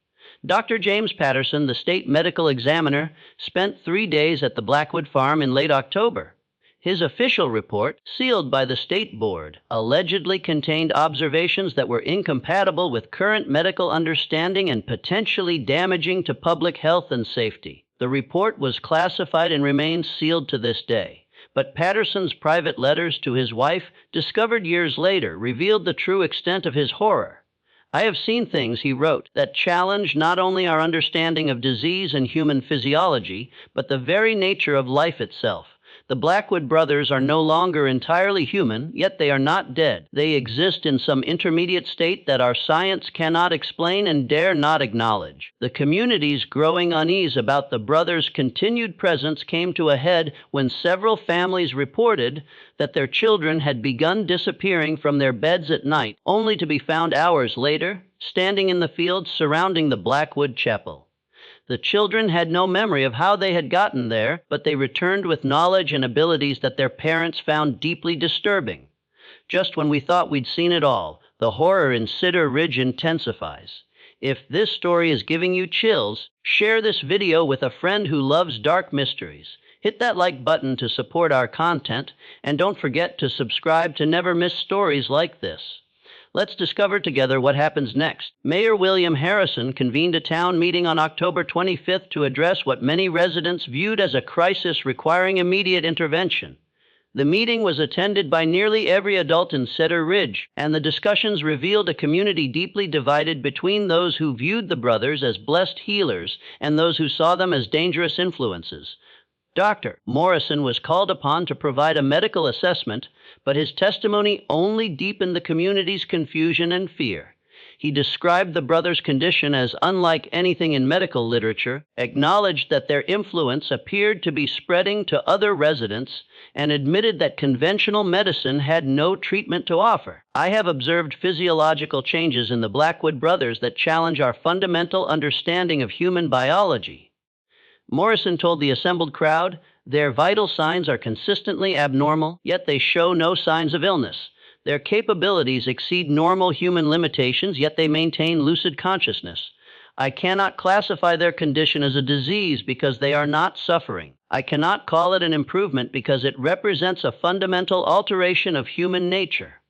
Dr. James Patterson, the state medical examiner, spent 3 days at the Blackwood farm in late October. His official report, sealed by the state board, allegedly contained observations that were incompatible with current medical understanding and potentially damaging to public health and safety. The report was classified and remains sealed to this day. But Patterson's private letters to his wife, discovered years later, revealed the true extent of his horror. "I have seen things," he wrote, "that challenge not only our understanding of disease and human physiology, but the very nature of life itself. The Blackwood brothers are no longer entirely human, yet they are not dead. They exist in some intermediate state that our science cannot explain and dare not acknowledge." The community's growing unease about the brothers' continued presence came to a head when several families reported that their children had begun disappearing from their beds at night, only to be found hours later, standing in the fields surrounding the Blackwood chapel. The children had no memory of how they had gotten there, but they returned with knowledge and abilities that their parents found deeply disturbing. Just when we thought we'd seen it all, the horror in Cedar Ridge intensifies. If this story is giving you chills, share this video with a friend who loves dark mysteries. Hit that like button to support our content, and don't forget to subscribe to never miss stories like this. Let's discover together what happens next. Mayor William Harrison convened a town meeting on October 25th to address what many residents viewed as a crisis requiring immediate intervention. The meeting was attended by nearly every adult in Cedar Ridge, and the discussions revealed a community deeply divided between those who viewed the brothers as blessed healers and those who saw them as dangerous influences. Dr. Morrison was called upon to provide a medical assessment, but his testimony only deepened the community's confusion and fear. He described the brothers' condition as unlike anything in medical literature, acknowledged that their influence appeared to be spreading to other residents, and admitted that conventional medicine had no treatment to offer. "I have observed physiological changes in the Blackwood brothers that challenge our fundamental understanding of human biology. Morrison told the assembled crowd, "Their vital signs are consistently abnormal, yet they show no signs of illness. Their capabilities exceed normal human limitations, yet they maintain lucid consciousness. I cannot classify their condition as a disease because they are not suffering. I cannot call it an improvement because it represents a fundamental alteration of human nature."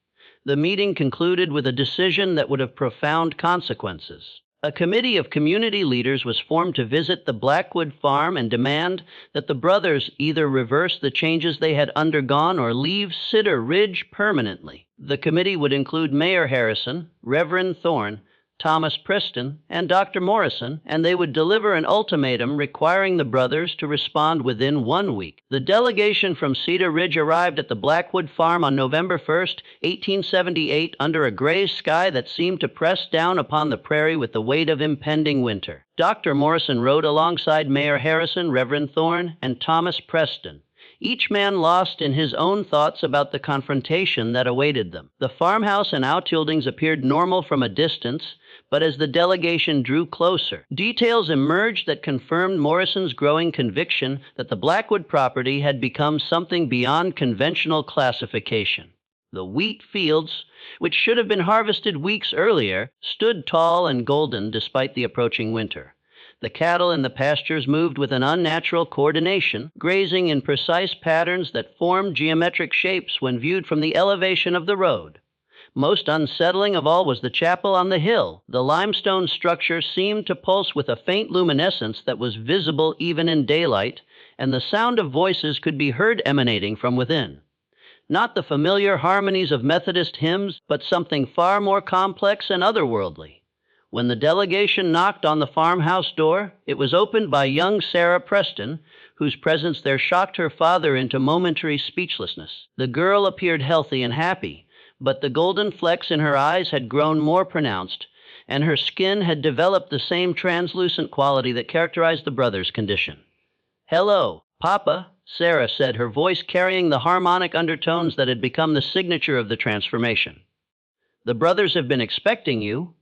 The meeting concluded with a decision that would have profound consequences. A committee of community leaders was formed to visit the Blackwood farm and demand that the brothers either reverse the changes they had undergone or leave Cedar Ridge permanently. The committee would include Mayor Harrison, Reverend Thorne, Thomas Preston, and Dr. Morrison, and they would deliver an ultimatum requiring the brothers to respond within 1 week. The delegation from Cedar Ridge arrived at the Blackwood farm on November 1st, 1878, under a gray sky that seemed to press down upon the prairie with the weight of impending winter. Dr. Morrison rode alongside Mayor Harrison, Reverend Thorne, and Thomas Preston, each man lost in his own thoughts about the confrontation that awaited them. The farmhouse and outbuildings appeared normal from a distance, but as the delegation drew closer, details emerged that confirmed Morrison's growing conviction that the Blackwood property had become something beyond conventional classification. The wheat fields, which should have been harvested weeks earlier, stood tall and golden despite the approaching winter. The cattle in the pastures moved with an unnatural coordination, grazing in precise patterns that formed geometric shapes when viewed from the elevation of the road. Most unsettling of all was the chapel on the hill. The limestone structure seemed to pulse with a faint luminescence that was visible even in daylight, and the sound of voices could be heard emanating from within. Not the familiar harmonies of Methodist hymns, but something far more complex and otherworldly. When the delegation knocked on the farmhouse door, it was opened by young Sarah Preston, whose presence there shocked her father into momentary speechlessness. The girl appeared healthy and happy, but the golden flecks in her eyes had grown more pronounced, and her skin had developed the same translucent quality that characterized the brothers' condition. "Hello, Papa," Sarah said, her voice carrying the harmonic undertones that had become the signature of the transformation. "The brothers have been expecting you.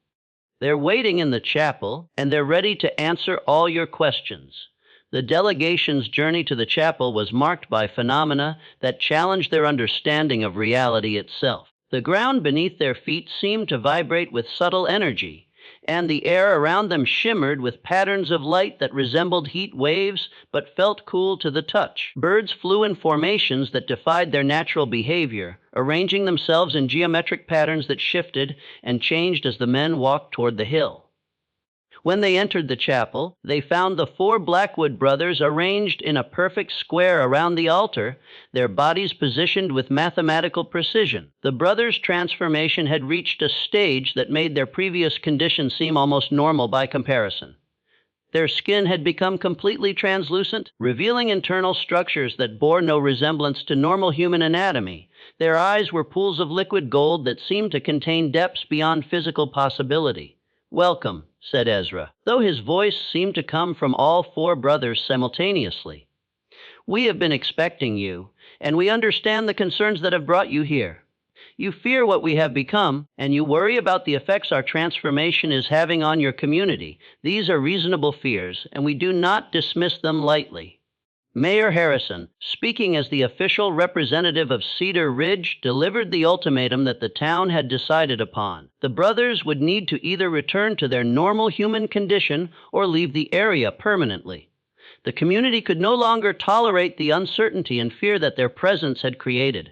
They're waiting in the chapel, and they're ready to answer all your questions." The delegation's journey to the chapel was marked by phenomena that challenged their understanding of reality itself. The ground beneath their feet seemed to vibrate with subtle energy, and the air around them shimmered with patterns of light that resembled heat waves but felt cool to the touch. Birds flew in formations that defied their natural behavior, arranging themselves in geometric patterns that shifted and changed as the men walked toward the hill. When they entered the chapel, they found the four Blackwood brothers arranged in a perfect square around the altar, their bodies positioned with mathematical precision. The brothers' transformation had reached a stage that made their previous condition seem almost normal by comparison. Their skin had become completely translucent, revealing internal structures that bore no resemblance to normal human anatomy. Their eyes were pools of liquid gold that seemed to contain depths beyond physical possibility. "Welcome," said Ezra, though his voice seemed to come from all four brothers simultaneously. "We have been expecting you, and we understand the concerns that have brought you here. You fear what we have become, and you worry about the effects our transformation is having on your community. These are reasonable fears, and we do not dismiss them lightly." Mayor Harrison, speaking as the official representative of Cedar Ridge, delivered the ultimatum that the town had decided upon. The brothers would need to either return to their normal human condition or leave the area permanently. The community could no longer tolerate the uncertainty and fear that their presence had created.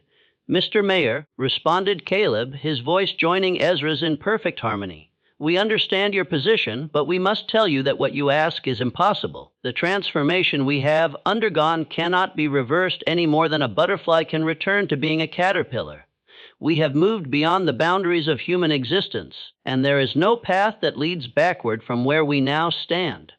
"Mr. Mayor," responded Caleb, his voice joining Ezra's in perfect harmony, "we understand your position, but we must tell you that what you ask is impossible. The transformation we have undergone cannot be reversed any more than a butterfly can return to being a caterpillar. We have moved beyond the boundaries of human existence, and there is no path that leads backward from where we now stand."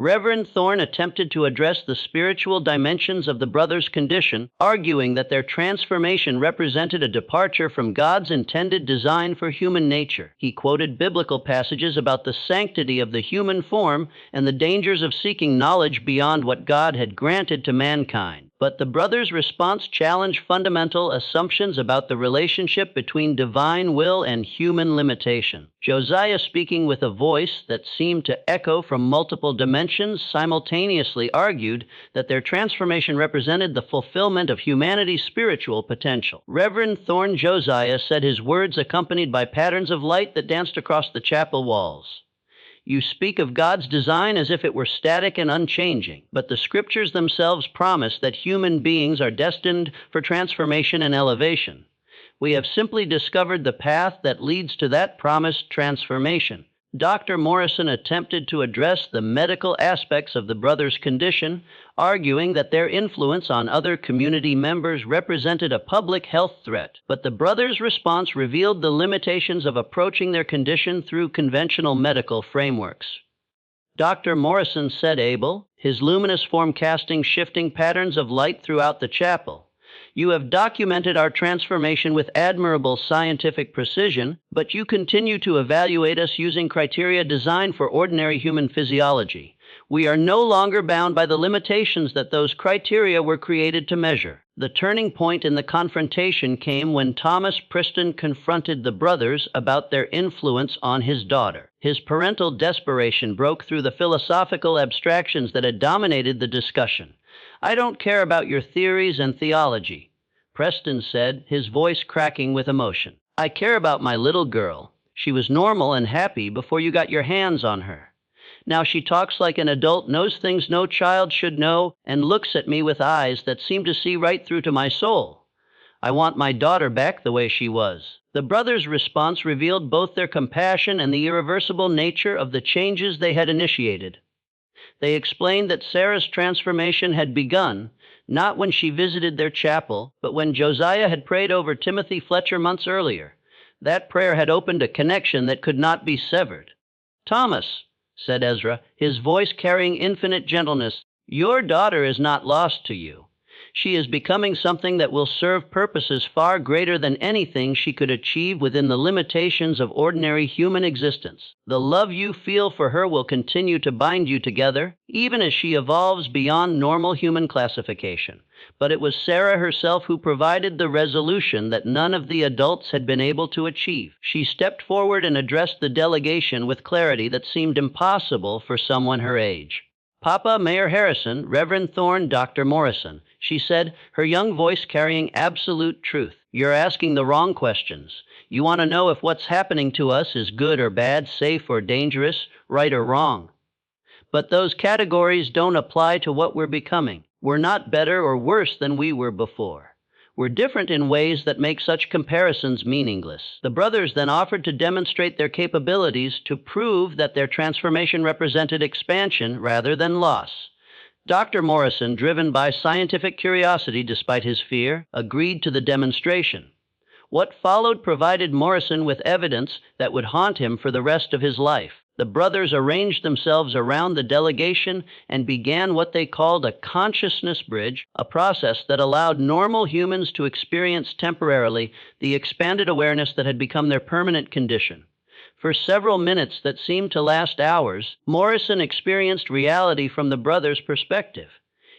Reverend Thorne attempted to address the spiritual dimensions of the brothers' condition, arguing that their transformation represented a departure from God's intended design for human nature. He quoted biblical passages about the sanctity of the human form and the dangers of seeking knowledge beyond what God had granted to mankind. But the brothers' response challenged fundamental assumptions about the relationship between divine will and human limitation. Josiah, speaking with a voice that seemed to echo from multiple dimensions, simultaneously argued that their transformation represented the fulfillment of humanity's spiritual potential. Reverend Thorne Josiah said, his words accompanied by patterns of light that danced across the chapel walls. You speak of God's design as if it were static and unchanging, but the scriptures themselves promise that human beings are destined for transformation and elevation. We have simply discovered the path that leads to that promised transformation. Dr. Morrison attempted to address the medical aspects of the brothers' condition, arguing that their influence on other community members represented a public health threat. But the brothers' response revealed the limitations of approaching their condition through conventional medical frameworks. Dr. Morrison said, Abel, his luminous form casting shifting patterns of light throughout the chapel. You have documented our transformation with admirable scientific precision, but you continue to evaluate us using criteria designed for ordinary human physiology. We are no longer bound by the limitations that those criteria were created to measure. The turning point in the confrontation came when Thomas Preston confronted the brothers about their influence on his daughter. His parental desperation broke through the philosophical abstractions that had dominated the discussion. I don't care about your theories and theology, Preston said, his voice cracking with emotion. I care about my little girl. She was normal and happy before you got your hands on her. Now she talks like an adult, knows things no child should know, and looks at me with eyes that seem to see right through to my soul. I want my daughter back the way she was. The brothers' response revealed both their compassion and the irreversible nature of the changes they had initiated. They explained that Sarah's transformation had begun, not when she visited their chapel, but when Josiah had prayed over Timothy Fletcher months earlier. That prayer had opened a connection that could not be severed. Thomas, said Ezra, his voice carrying infinite gentleness, your daughter is not lost to you. She is becoming something that will serve purposes far greater than anything she could achieve within the limitations of ordinary human existence. The love you feel for her will continue to bind you together, even as she evolves beyond normal human classification. But it was Sarah herself who provided the resolution that none of the adults had been able to achieve. She stepped forward and addressed the delegation with clarity that seemed impossible for someone her age. Papa, Mayor Harrison, Reverend Thorne, Dr. Morrison, she said, her young voice carrying absolute truth. You're asking the wrong questions. You want to know if what's happening to us is good or bad, safe or dangerous, right or wrong. But those categories don't apply to what we're becoming. We're not better or worse than we were before. We're different in ways that make such comparisons meaningless. The brothers then offered to demonstrate their capabilities to prove that their transformation represented expansion rather than loss. Dr. Morrison, driven by scientific curiosity despite his fear, agreed to the demonstration. What followed provided Morrison with evidence that would haunt him for the rest of his life. The brothers arranged themselves around the delegation and began what they called a consciousness bridge, a process that allowed normal humans to experience temporarily the expanded awareness that had become their permanent condition. For several minutes that seemed to last hours, Morrison experienced reality from the brothers' perspective.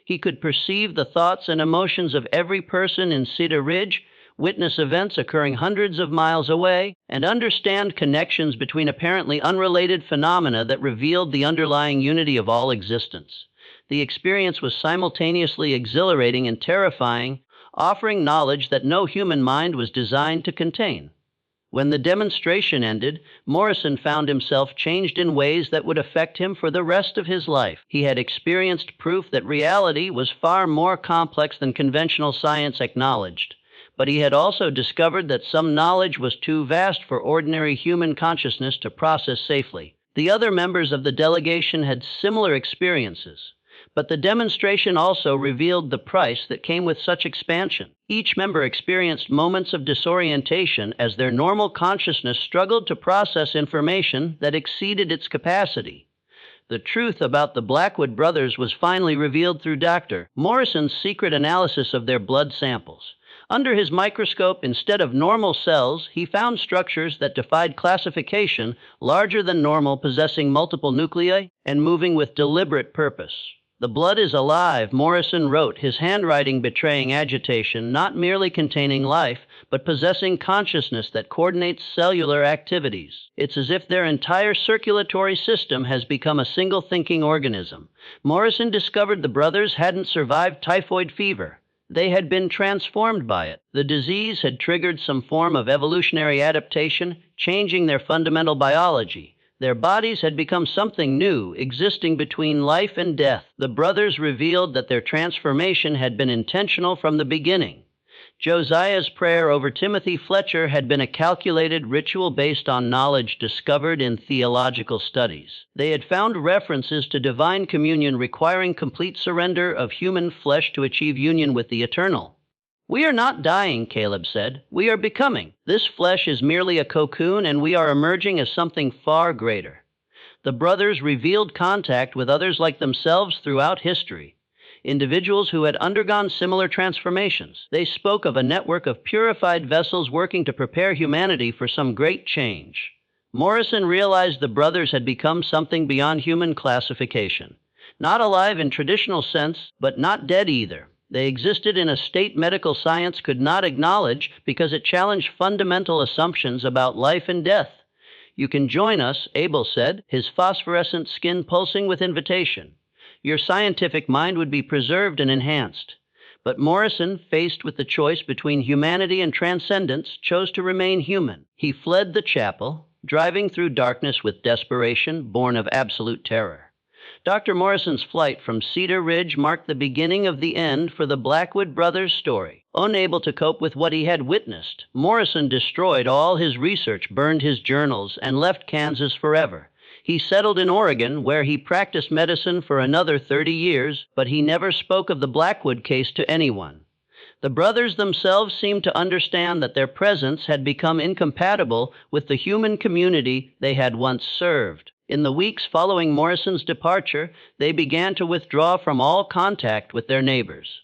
He could perceive the thoughts and emotions of every person in Cedar Ridge, witness events occurring hundreds of miles away, and understand connections between apparently unrelated phenomena that revealed the underlying unity of all existence. The experience was simultaneously exhilarating and terrifying, offering knowledge that no human mind was designed to contain. When the demonstration ended, Morrison found himself changed in ways that would affect him for the rest of his life. He had experienced proof that reality was far more complex than conventional science acknowledged. But he had also discovered that some knowledge was too vast for ordinary human consciousness to process safely. The other members of the delegation had similar experiences, but the demonstration also revealed the price that came with such expansion. Each member experienced moments of disorientation as their normal consciousness struggled to process information that exceeded its capacity. The truth about the Blackwood brothers was finally revealed through Dr. Morrison's secret analysis of their blood samples. Under his microscope, instead of normal cells, he found structures that defied classification, larger than normal, possessing multiple nuclei, and moving with deliberate purpose. "The blood is alive," Morrison wrote, his handwriting betraying agitation, not merely containing life, but possessing consciousness that coordinates cellular activities. It's as if their entire circulatory system has become a single thinking organism. Morrison discovered the brothers hadn't survived typhoid fever. They had been transformed by it. The disease had triggered some form of evolutionary adaptation, changing their fundamental biology. Their bodies had become something new, existing between life and death. The brothers revealed that their transformation had been intentional from the beginning. Josiah's prayer over Timothy Fletcher had been a calculated ritual based on knowledge discovered in theological studies. They had found references to divine communion requiring complete surrender of human flesh to achieve union with the eternal. "We are not dying," Caleb said. "We are becoming. This flesh is merely a cocoon, and we are emerging as something far greater." The brothers revealed contact with others like themselves throughout history, individuals who had undergone similar transformations. They spoke of a network of purified vessels working to prepare humanity for some great change. Morrison realized the brothers had become something beyond human classification. Not alive in traditional sense, but not dead either. They existed in a state medical science could not acknowledge because it challenged fundamental assumptions about life and death. "You can join us," Abel said, his phosphorescent skin pulsing with invitation. "Your scientific mind would be preserved and enhanced." But Morrison, faced with the choice between humanity and transcendence, chose to remain human. He fled the chapel, driving through darkness with desperation born of absolute terror. Dr. Morrison's flight from Cedar Ridge marked the beginning of the end for the Blackwood brothers' story. Unable to cope with what he had witnessed, Morrison destroyed all his research, burned his journals, and left Kansas forever. He settled in Oregon, where he practiced medicine for another 30 years, but he never spoke of the Blackwood case to anyone. The brothers themselves seemed to understand that their presence had become incompatible with the human community they had once served. In the weeks following Morrison's departure, they began to withdraw from all contact with their neighbors.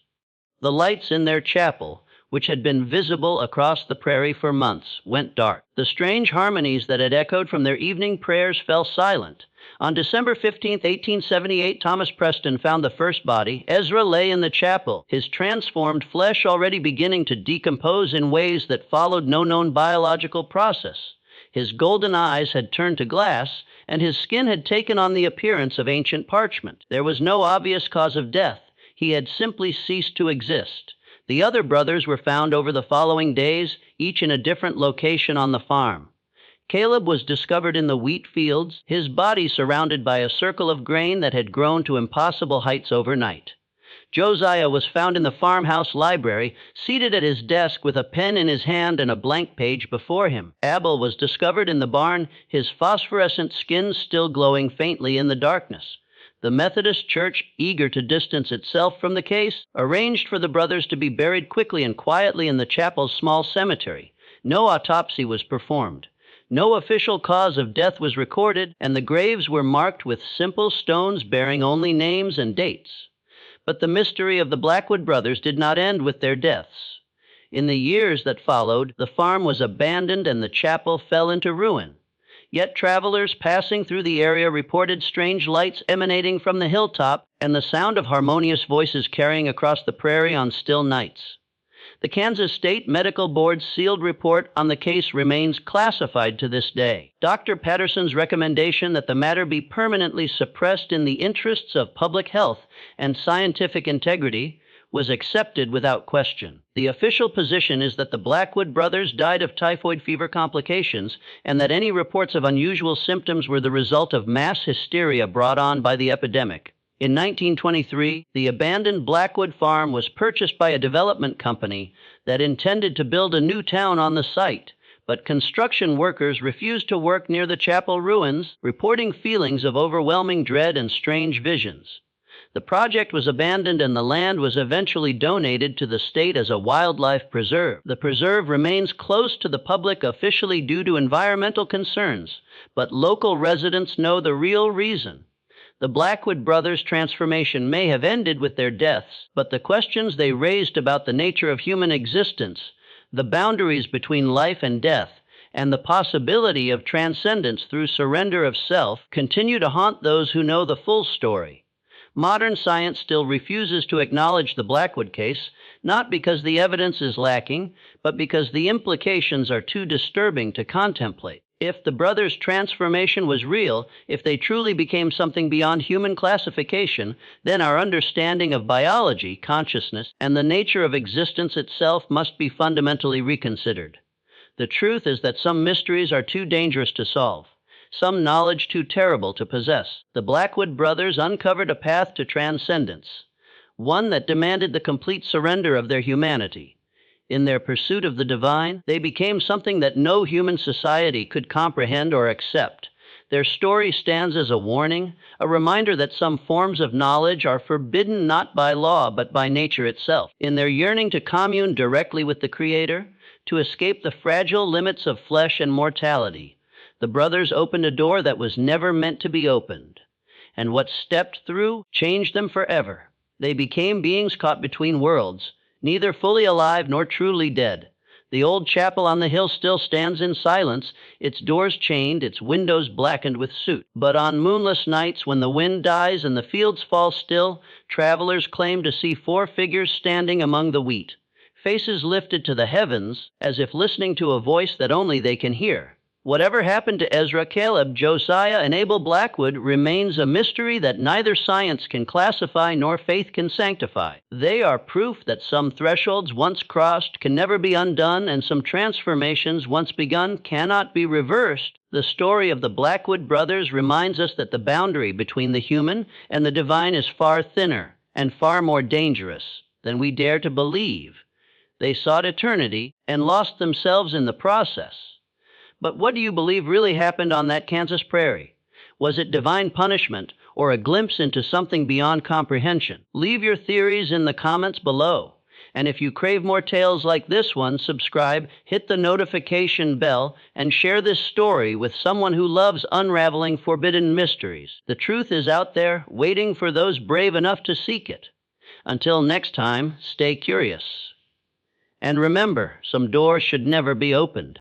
The lights in their chapel, which had been visible across the prairie for months, went dark. The strange harmonies that had echoed from their evening prayers fell silent. On December 15, 1878, Thomas Preston found the first body. Ezra lay in the chapel, his transformed flesh already beginning to decompose in ways that followed no known biological process. His golden eyes had turned to glass, and his skin had taken on the appearance of ancient parchment. There was no obvious cause of death. He had simply ceased to exist. The other brothers were found over the following days, each in a different location on the farm. Caleb was discovered in the wheat fields, his body surrounded by a circle of grain that had grown to impossible heights overnight. Josiah was found in the farmhouse library, seated at his desk with a pen in his hand and a blank page before him. Abel was discovered in the barn, his phosphorescent skin still glowing faintly in the darkness. The Methodist Church, eager to distance itself from the case, arranged for the brothers to be buried quickly and quietly in the chapel's small cemetery. No autopsy was performed. No official cause of death was recorded, and the graves were marked with simple stones bearing only names and dates. But the mystery of the Blackwood brothers did not end with their deaths. In the years that followed, the farm was abandoned and the chapel fell into ruin. Yet travelers passing through the area reported strange lights emanating from the hilltop and the sound of harmonious voices carrying across the prairie on still nights. The Kansas State Medical Board's sealed report on the case remains classified to this day. Dr. Patterson's recommendation that the matter be permanently suppressed in the interests of public health and scientific integrity was accepted without question. The official position is that the Blackwood brothers died of typhoid fever complications and that any reports of unusual symptoms were the result of mass hysteria brought on by the epidemic. In 1923, the abandoned Blackwood farm was purchased by a development company that intended to build a new town on the site, but construction workers refused to work near the chapel ruins, reporting feelings of overwhelming dread and strange visions. The project was abandoned and the land was eventually donated to the state as a wildlife preserve. The preserve remains closed to the public officially due to environmental concerns, but local residents know the real reason. The Blackwood brothers' transformation may have ended with their deaths, but the questions they raised about the nature of human existence, the boundaries between life and death, and the possibility of transcendence through surrender of self continue to haunt those who know the full story. Modern science still refuses to acknowledge the Blackwood case, not because the evidence is lacking, but because the implications are too disturbing to contemplate. If the brothers' transformation was real, if they truly became something beyond human classification, then our understanding of biology, consciousness, and the nature of existence itself must be fundamentally reconsidered. The truth is that some mysteries are too dangerous to solve, some knowledge too terrible to possess. The Blackwood brothers uncovered a path to transcendence, one that demanded the complete surrender of their humanity. In their pursuit of the divine, they became something that no human society could comprehend or accept. Their story stands as a warning, a reminder that some forms of knowledge are forbidden not by law but by nature itself. In their yearning to commune directly with the Creator, to escape the fragile limits of flesh and mortality, the brothers opened a door that was never meant to be opened. And what stepped through changed them forever. They became beings caught between worlds, neither fully alive nor truly dead. The old chapel on the hill still stands in silence, its doors chained, its windows blackened with soot. But on moonless nights, when the wind dies and the fields fall still, travelers claim to see 4 figures standing among the wheat, faces lifted to the heavens, as if listening to a voice that only they can hear. Whatever happened to Ezra, Caleb, Josiah, and Abel Blackwood remains a mystery that neither science can classify nor faith can sanctify. They are proof that some thresholds once crossed can never be undone, and some transformations once begun cannot be reversed. The story of the Blackwood brothers reminds us that the boundary between the human and the divine is far thinner and far more dangerous than we dare to believe. They sought eternity and lost themselves in the process. But what do you believe really happened on that Kansas prairie? Was it divine punishment or a glimpse into something beyond comprehension? Leave your theories in the comments below. And if you crave more tales like this one, subscribe, hit the notification bell, and share this story with someone who loves unraveling forbidden mysteries. The truth is out there, waiting for those brave enough to seek it. Until next time, stay curious. And remember, some doors should never be opened.